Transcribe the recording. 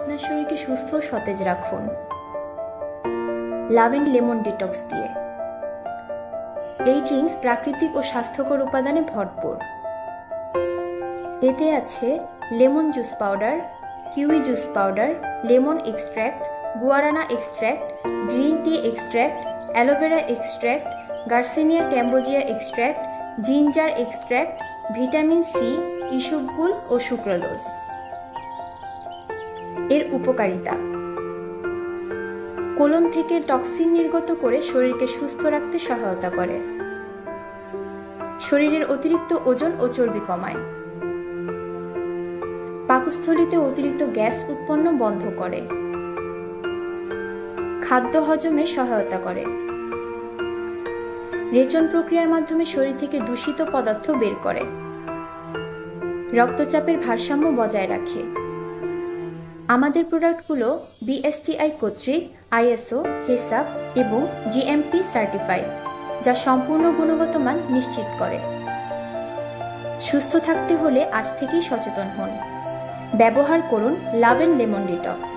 আপনার শরীরকে সুস্থ ও সতেজ রাখুন লাভ এন্ড লেমন ডিটক্স দিয়ে। এই ড্রিঙ্কস প্রাকৃতিক ও স্বাস্থ্যকর উপাদানে ভরপুর। এতে আছে lemon juice powder, kiwi juice powder, lemon extract, guarana extract, green tea extract, aloe vera extract, garcinia cambogia extract, ginger extract, vitamin C, isabgol ও সুক্রোলোজ। এর উপকারিতা: কোলন থেকে টক্সিন নির্গত করে শরীরকে সুস্থ রাখতে সহায়তা করে, শরীরের অতিরিক্ত ওজন ও চর্বি কমায়, পাকস্থলীতে অতিরিক্ত গ্যাস উৎপন্ন বন্ধ করে, খাদ্য হজমে সহায়তা করে, রেচন প্রক্রিয়ার মাধ্যমে শরীর থেকে দূষিত পদার্থ বের করে, রক্তচাপের ভারসাম্য বজায় রাখে। আমাদের প্রোডাক্টগুলো বিএসটিআই কর্তৃক আইএসও, হেসাব এবং জিএমপি সার্টিফাইড, যা সম্পূর্ণ গুণগত মান নিশ্চিত করে। সুস্থ থাকতে হলে আজ থেকেই সচেতন হন। ব্যবহার করুন লাভ এন্ড লেমন ডিটক্স।